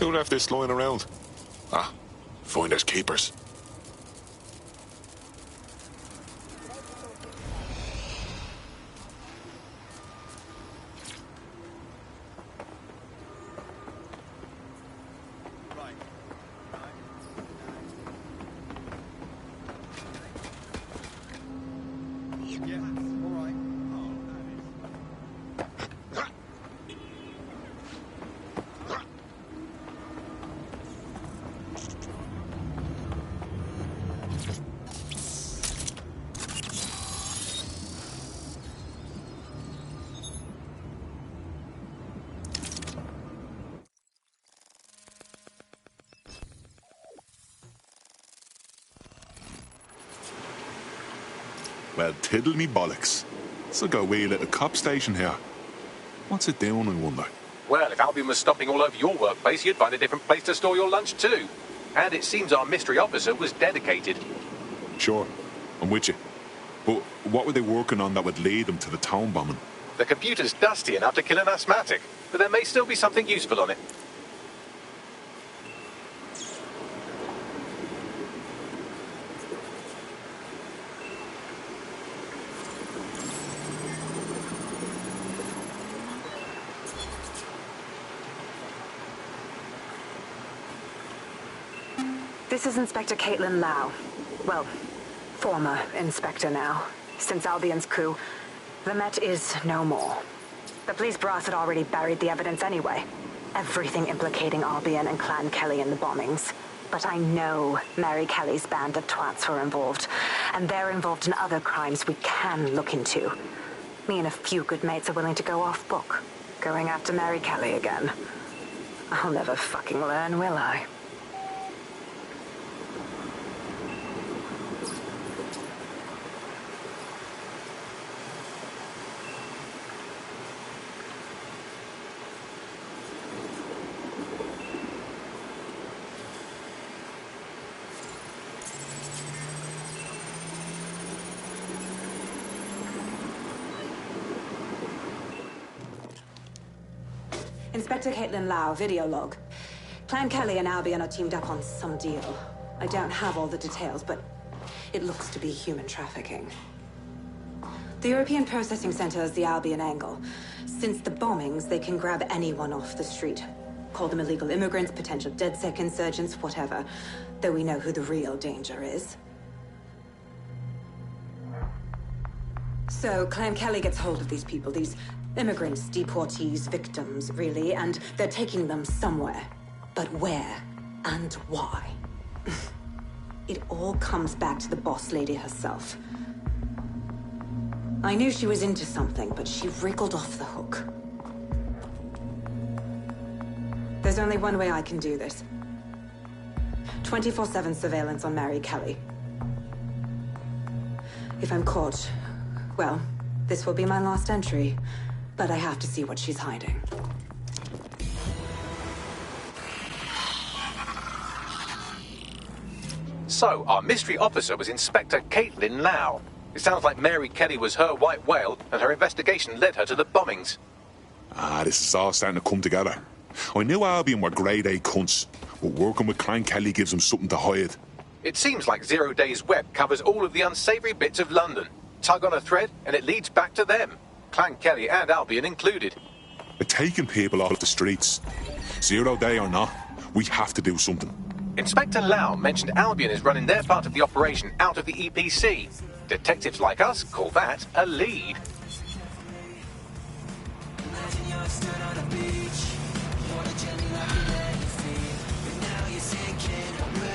Who left this lying around? Ah, finders keepers. Well, tiddle me bollocks. It's like a wee little cop station here. What's it doing, I wonder? Well, if Albion was stomping all over your workplace, you'd find a different place to store your lunch too. And it seems our mystery officer was dedicated. Sure, I'm with you. But what were they working on that would lead them to the town bombing? The computer's dusty enough to kill an asthmatic, but there may still be something useful on it. This is Inspector Caitlin Lau. Well, former inspector now. Since Albion's coup, the Met is no more. The police brass had already buried the evidence anyway. Everything implicating Albion and Clan Kelly in the bombings. But I know Mary Kelly's band of twats were involved, and they're involved in other crimes we can look into. Me and a few good mates are willing to go off book, going after Mary Kelly again. I'll never fucking learn, will I? Inspector Caitlin Lau, video log. Clan Kelly and Albion are teamed up on some deal. I don't have all the details, but it looks to be human trafficking. The European Processing Center is the Albion angle. Since the bombings, they can grab anyone off the street. Call them illegal immigrants, potential DedSec insurgents, whatever. Though we know who the real danger is. So, Clan Kelly gets hold of these people, these immigrants, deportees, victims, really, and they're taking them somewhere. But where and why? It all comes back to the boss lady herself. I knew she was into something, but she wriggled off the hook. There's only one way I can do this. 24/7 surveillance on Mary Kelly. If I'm caught, well, this will be my last entry. But I have to see what she's hiding. So, our mystery officer was Inspector Caitlin Lau. It sounds like Mary Kelly was her white whale, and her investigation led her to the bombings. Ah, this is all starting to come together. I knew Albion were grade A cunts, but working with Clan Kelly gives them something to hide. It seems like 0 Days Web covers all of the unsavoury bits of London. Tug on a thread, and it leads back to them. Clan Kelly and Albion included. They're taking people off the streets. 0 day or not, we have to do something. Inspector Lau mentioned Albion is running their part of the operation out of the EPC. Detectives like us call that a lead.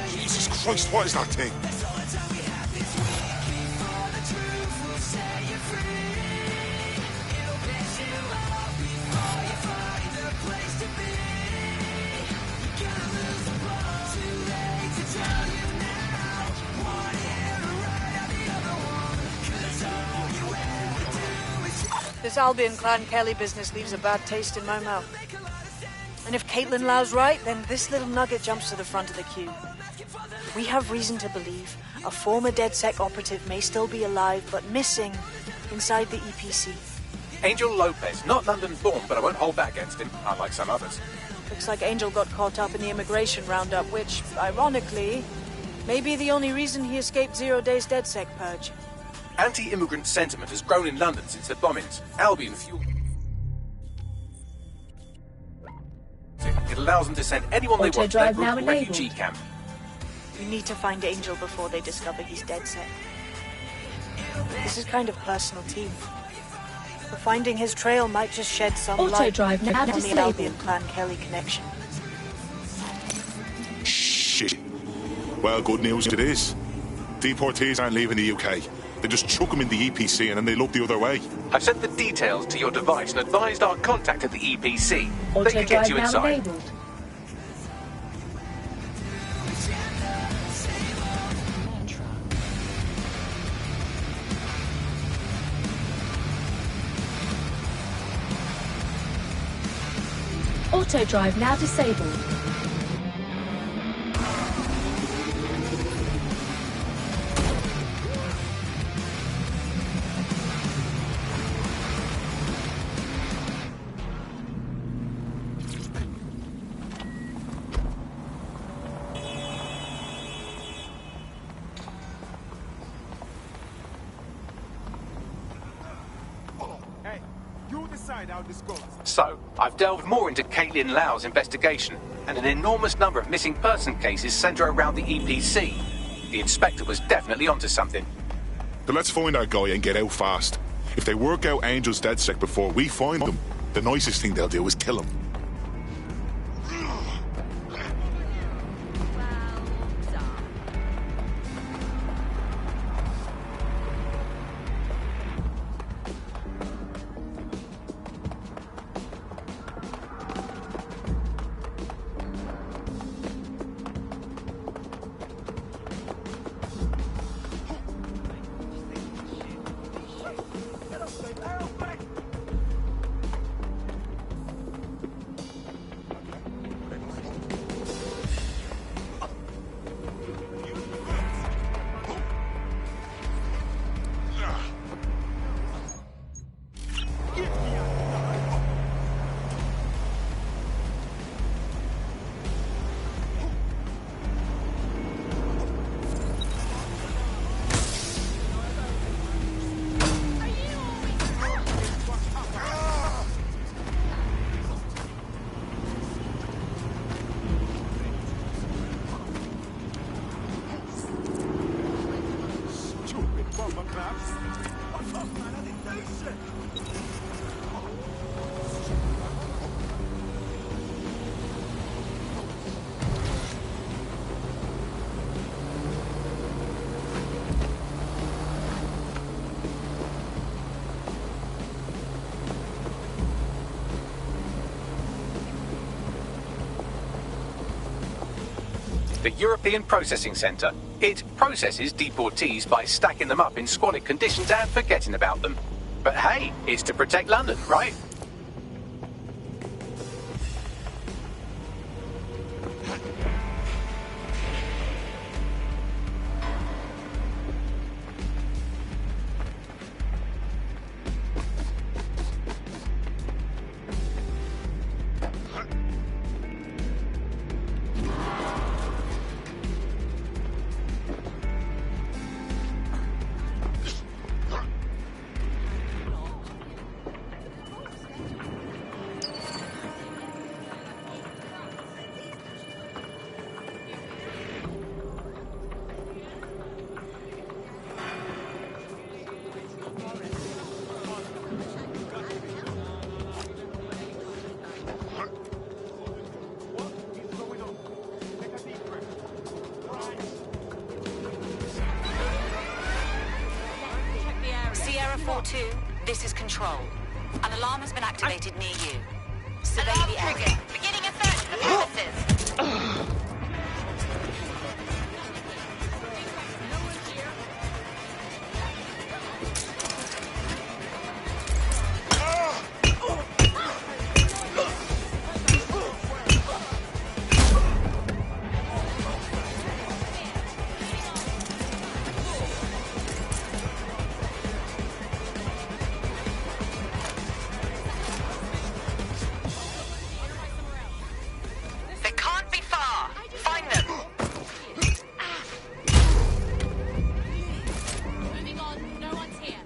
Jesus Christ, what is that thing? This Albion Clan Kelly business leaves a bad taste in my mouth. And if Caitlin Lau's right, then this little nugget jumps to the front of the queue. We have reason to believe a former DedSec operative may still be alive, but missing inside the EPC. Angel Lopez, not London-born, but I won't hold that against him, unlike some others. Looks like Angel got caught up in the immigration roundup, which, ironically, may be the only reason he escaped 0 days DedSec purge. Anti-immigrant sentiment has grown in London since the bombings. Albion fueled. It allows them to send anyone they want to their group refugee camp. We need to find Angel before they discover he's DedSec. This is kind of personal team. But finding his trail might just shed some light on the Albion Clan Kelly connection. Shit. Well, good news it is. Deportees aren't leaving the UK. They just chuck them in the EPC and then they look the other way. I've sent the details to your device and advised our contact at the EPC. They can get you inside. Auto drive now disabled. So, I've delved more into Caitlin Lau's investigation, and an enormous number of missing person cases centre around the EPC. The inspector was definitely onto something. So let's find our guy and get out fast. If they work out Angel's DedSec before we find them, the nicest thing they'll do is kill him. The European Processing Centre. It processes deportees by stacking them up in squalid conditions and forgetting about them. But hey, it's to protect London, right? Sierra 4-2, this is Control. An alarm has been activated near you. Survey the area. Beginning a search for premises. They can't be far. Find them. Moving on. No one's here.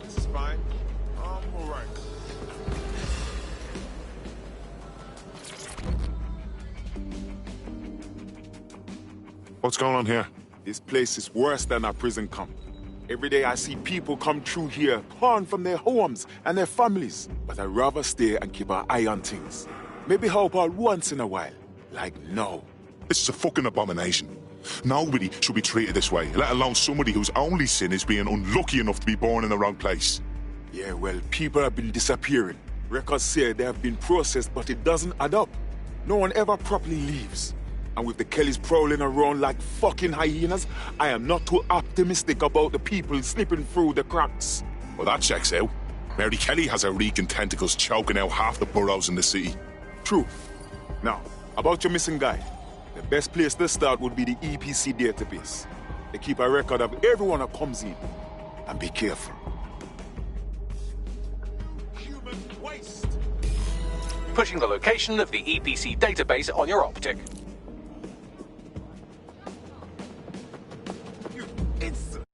This is fine. I'm alright. What's going on here? This place is worse than a prison camp. Every day I see people come through here, torn from their homes and their families. But I'd rather stay and keep an eye on things. Maybe help out once in a while. Like now. This is a fucking abomination. Nobody should be treated this way, let alone somebody whose only sin is being unlucky enough to be born in the wrong place. Yeah, well, people have been disappearing. Records say they have been processed, but it doesn't add up. No one ever properly leaves. And with the Kellys prowling around like fucking hyenas, I am not too optimistic about the people slipping through the cracks. Well, that checks out. Mary Kelly has her reeking tentacles choking out half the boroughs in the city. True. Now, about your missing guy. The best place to start would be the EPC database. They keep a record of everyone that comes in. And be careful. Human waste. Pushing the location of the EPC database on your optic. You insert.